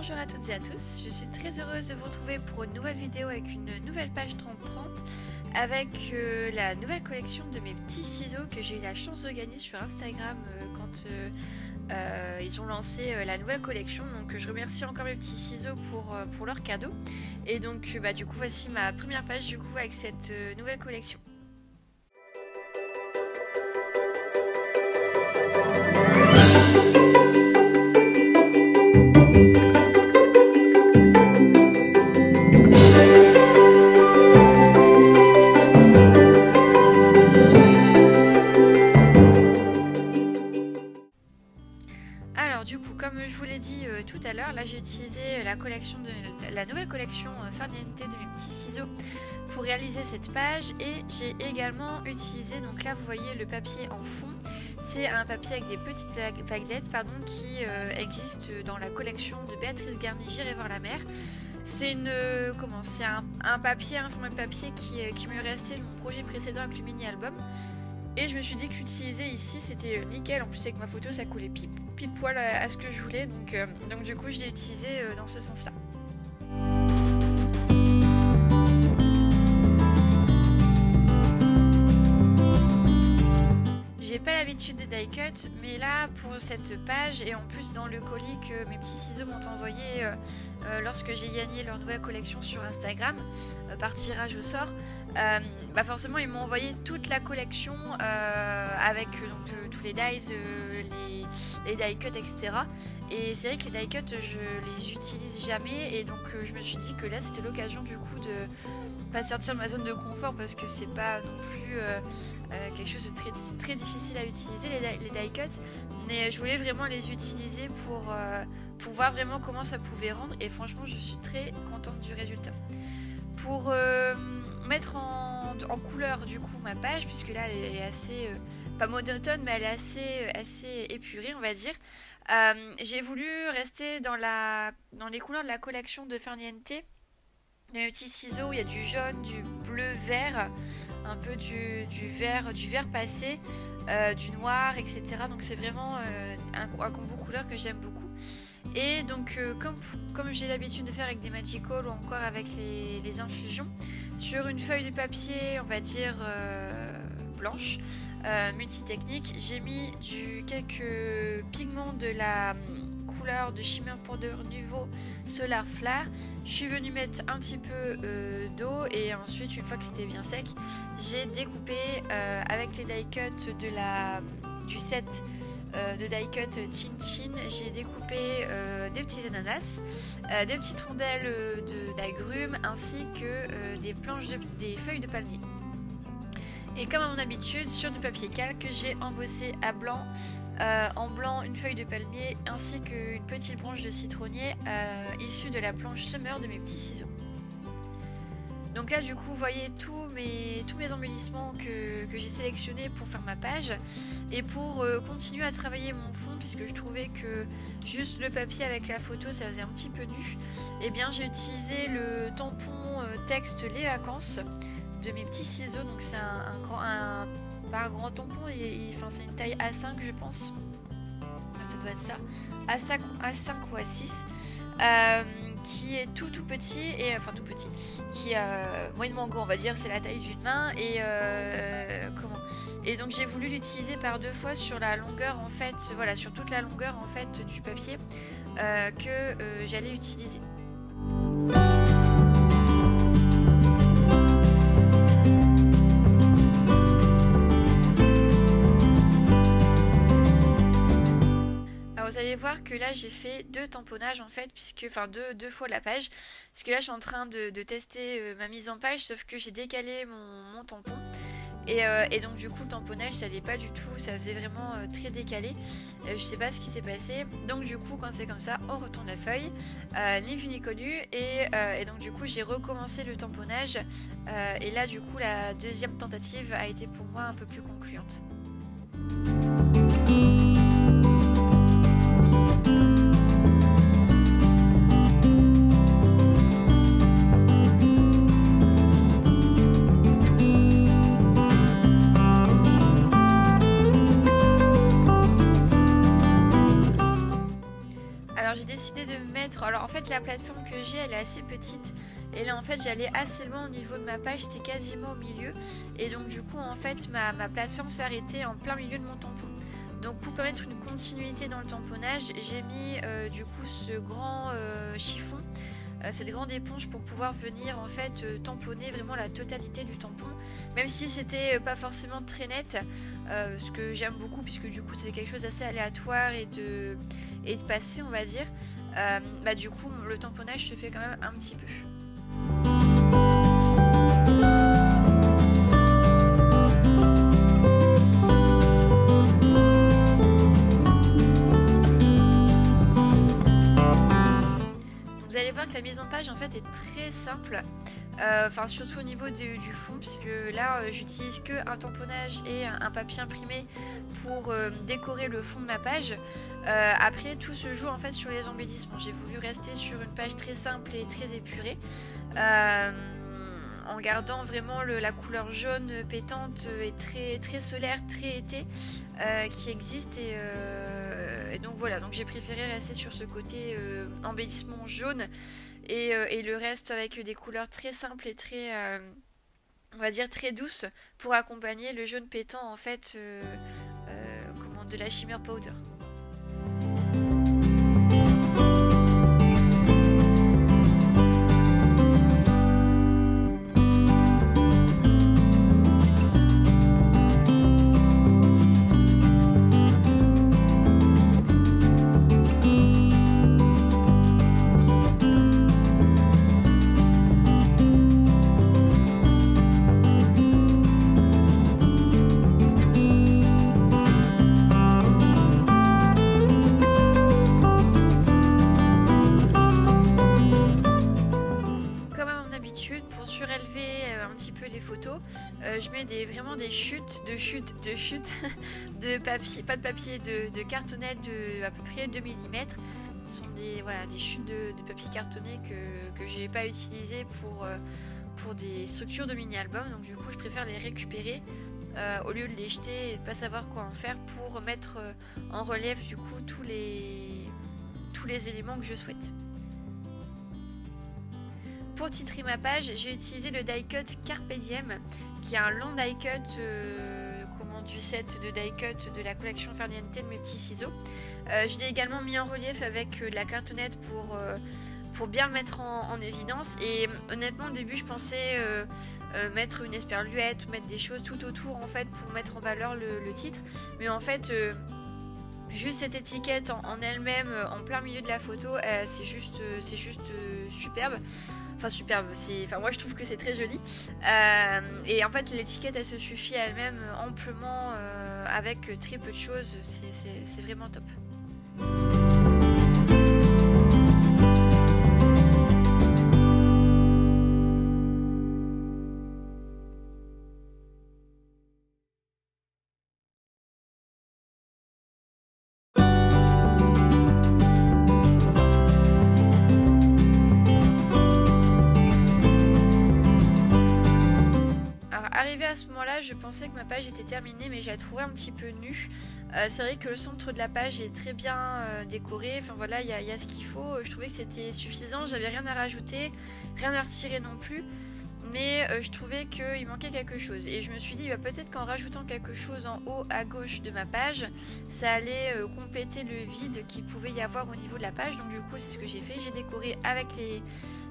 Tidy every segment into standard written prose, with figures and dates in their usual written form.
Bonjour à toutes et à tous, je suis très heureuse de vous retrouver pour une nouvelle vidéo avec une nouvelle page 3030 avec la nouvelle collection de mes petits ciseaux que j'ai eu la chance de gagner sur Instagram quand ils ont lancé la nouvelle collection. Donc je remercie encore mes petits ciseaux pour leur cadeau. Et donc du coup voici ma première page du coup avec cette nouvelle collection. Alors du coup, comme je vous l'ai dit tout à l'heure, là j'ai utilisé la nouvelle collection Farniente de mes petits ciseaux pour réaliser cette page, et j'ai également utilisé, donc là vous voyez le papier en fond, c'est un papier avec des petites vaguelettes qui existe dans la collection de Béatrice Garnier J'irai voir la mer. C'est un papier, un format de papier qui me restait de mon projet précédent avec le mini-album. Et je me suis dit que l'utiliser ici c'était nickel, en plus avec ma photo ça coulait pile poil à ce que je voulais, donc du coup je l'ai utilisé dans ce sens là. J'ai pas l'habitude des die cut, mais là pour cette page et en plus dans le colis que mes petits ciseaux m'ont envoyé lorsque j'ai gagné leur nouvelle collection sur Instagram par tirage au sort, forcément ils m'ont envoyé toute la collection avec tous les dies, les die cut, etc. Et c'est vrai que les die cut je les utilise jamais, et donc je me suis dit que là c'était l'occasion du coup de pas sortir de ma zone de confort, parce que c'est pas non plus quelque chose de très difficile à utiliser les die cut, mais je voulais vraiment les utiliser pour voir vraiment comment ça pouvait rendre, et franchement je suis très contente du résultat. Pour mettre en couleur du coup ma page, puisque là elle est assez pas monotone, mais elle est assez épurée on va dire, j'ai voulu rester dans les couleurs de la collection de Farniente. Les petits ciseaux, il y a du jaune, du bleu vert, un peu du vert passé, du noir, etc. Donc c'est vraiment un combo couleur que j'aime beaucoup. Et donc comme j'ai l'habitude de faire avec des Magical ou encore avec les infusions, sur une feuille de papier on va dire blanche, multitechnique, j'ai mis quelques pigments de la couleur de Shimmer Powder Nuvo Solar Flare. Je suis venue mettre un petit peu d'eau, et ensuite une fois que c'était bien sec, j'ai découpé avec les die cut du set de die cut Chin Chin, j'ai découpé des petits ananas, des petites rondelles d'agrumes, ainsi que des feuilles de palmier. Et comme à mon habitude, sur du papier calque, j'ai embossé en blanc une feuille de palmier ainsi qu'une petite branche de citronnier issue de la planche Summer de mes petits ciseaux. Donc là du coup vous voyez tous mes embellissements que j'ai sélectionnés pour faire ma page, et pour continuer à travailler mon fond, puisque je trouvais que juste le papier avec la photo ça faisait un petit peu nu, et bien j'ai utilisé le tampon texte Les Vacances de mes petits ciseaux. Donc c'est pas un grand tampon, c'est une taille A5 je pense, ça doit être ça, A5 ou A6, qui est tout petit, et enfin tout petit, qui est moyennement gros on va dire, c'est la taille d'une main, et donc j'ai voulu l'utiliser par deux fois sur la longueur en fait, voilà, sur toute la longueur en fait du papier que j'allais utiliser. Vous allez voir que là j'ai fait deux tamponnages en fait, deux fois la page, parce que là je suis en train de tester ma mise en page, sauf que j'ai décalé mon tampon, et donc du coup le tamponnage ça allait pas du tout, ça faisait vraiment très décalé, je sais pas ce qui s'est passé. Donc du coup quand c'est comme ça on retourne la feuille, ni vu ni connu, et donc du coup j'ai recommencé le tamponnage, et là du coup la deuxième tentative a été pour moi un peu plus concluante. Alors j'ai décidé de mettre, Alors en fait la plateforme que j'ai elle est assez petite et là en fait j'allais assez loin au niveau de ma page, c'était quasiment au milieu et donc du coup en fait ma plateforme s'est arrêtée en plein milieu de mon tampon. Donc pour permettre une continuité dans le tamponnage, j'ai mis du coup ce grand chiffon, cette grande éponge pour pouvoir venir en fait tamponner vraiment la totalité du tampon, même si c'était pas forcément très net, ce que j'aime beaucoup puisque du coup c'est quelque chose d'assez aléatoire et de passer on va dire, bah du coup le tamponnage se fait quand même un petit peu. Vous allez voir que la mise en page en fait est très simple, enfin surtout au niveau du fond, puisque là j'utilise que un tamponnage et un papier imprimé pour décorer le fond de ma page. Après tout se joue en fait sur les embellissements. J'ai voulu rester sur une page très simple et très épurée, en gardant vraiment la couleur jaune pétante et très solaire, très été qui existe et donc voilà, donc j'ai préféré rester sur ce côté embellissement jaune et le reste avec des couleurs très simples et très on va dire très douces pour accompagner le jaune pétant en fait de la shimmer powder. Je mets vraiment des chutes de papier, pas de papier, de cartonnette de à peu près 2 mm. Ce sont des chutes de papier cartonné que j'ai pas utilisé pour des structures de mini-album. Donc du coup je préfère les récupérer au lieu de les jeter et de pas savoir quoi en faire, pour mettre en relief du coup tous les éléments que je souhaite. Pour titrer ma page, j'ai utilisé le die cut Carpe Diem, qui est un long die cut du set de die cut de la collection Farniente de mes petits ciseaux. Je l'ai également mis en relief avec de la cartonnette pour bien le mettre en évidence. Et honnêtement au début je pensais mettre une esperluette ou mettre des choses tout autour en fait pour mettre en valeur le titre. Mais en fait juste cette étiquette en elle-même en plein milieu de la photo, c'est juste superbe. Enfin superbe, moi je trouve que c'est très joli et en fait l'étiquette elle se suffit à elle-même amplement avec très peu de choses, c'est vraiment top. À ce moment-là, je pensais que ma page était terminée, mais je la trouvais un petit peu nue. C'est vrai que le centre de la page est très bien décoré. Enfin voilà, il y a ce qu'il faut. Je trouvais que c'était suffisant. J'avais rien à rajouter, rien à retirer non plus. Mais je trouvais qu'il manquait quelque chose. Et je me suis dit, peut-être qu'en rajoutant quelque chose en haut à gauche de ma page, ça allait compléter le vide qu'il pouvait y avoir au niveau de la page. Donc du coup, c'est ce que j'ai fait. J'ai décoré avec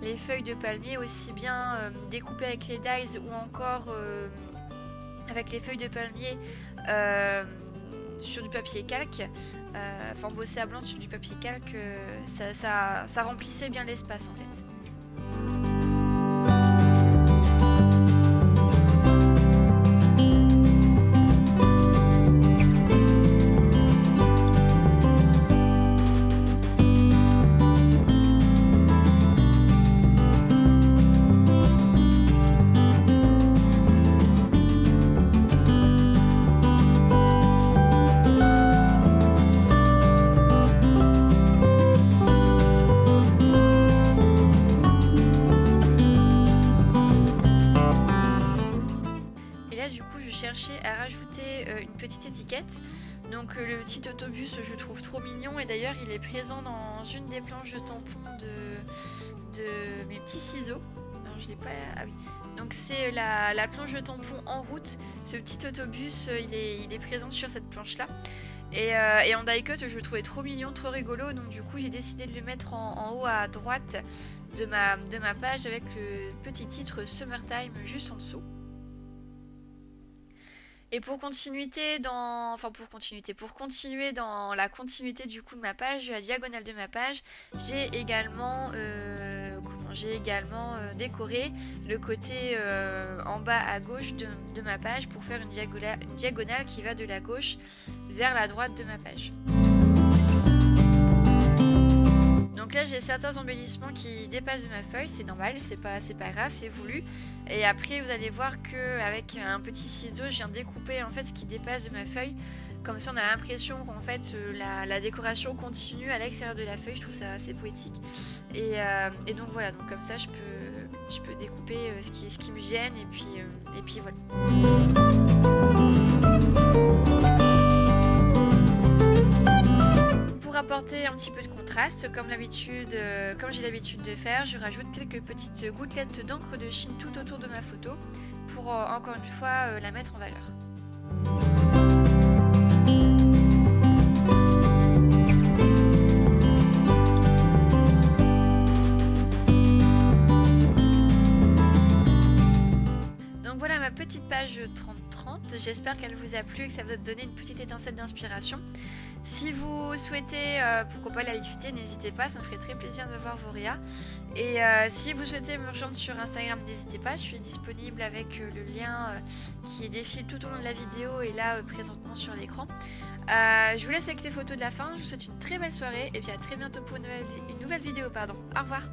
les feuilles de palmier, aussi bien découpées avec les dies ou encore avec les feuilles de palmier sur du papier calque, enfin embossé à blanc sur du papier calque, ça remplissait bien l'espace en fait. À rajouter une petite étiquette. Donc le petit autobus je trouve trop mignon et d'ailleurs il est présent dans une des planches de tampon de mes petits ciseaux. Alors je l'ai pas... Ah oui. Donc c'est la planche de tampon en route. Ce petit autobus il est présent sur cette planche là. Et en die cut je le trouvais trop mignon, trop rigolo. Donc du coup j'ai décidé de le mettre en haut à droite de ma page avec le petit titre Summertime juste en dessous. Et pour continuer dans la continuité du coup de ma page, la diagonale de ma page, j'ai également décoré le côté en bas à gauche de ma page pour faire une diagonale qui va de la gauche vers la droite de ma page. Donc là j'ai certains embellissements qui dépassent de ma feuille, c'est normal, c'est pas grave, c'est voulu. Et après vous allez voir qu'avec un petit ciseau je viens découper en fait ce qui dépasse de ma feuille. Comme ça on a l'impression qu'en fait la décoration continue à l'extérieur de la feuille, je trouve ça assez poétique. Et donc voilà, donc comme ça je peux découper ce qui me gêne et puis voilà. Pour apporter un petit peu de contraste, comme j'ai l'habitude de faire, je rajoute quelques petites gouttelettes d'encre de Chine tout autour de ma photo pour encore une fois la mettre en valeur. Donc voilà ma petite page 30-30, j'espère qu'elle vous a plu et que ça vous a donné une petite étincelle d'inspiration. Si vous souhaitez, pourquoi pas la diffuser, n'hésitez pas, ça me ferait très plaisir de voir vos réas. Et si vous souhaitez me rejoindre sur Instagram, n'hésitez pas, je suis disponible avec le lien qui défile tout au long de la vidéo et là présentement sur l'écran. Je vous laisse avec les photos de la fin, je vous souhaite une très belle soirée et puis à très bientôt pour une nouvelle vidéo. Au revoir.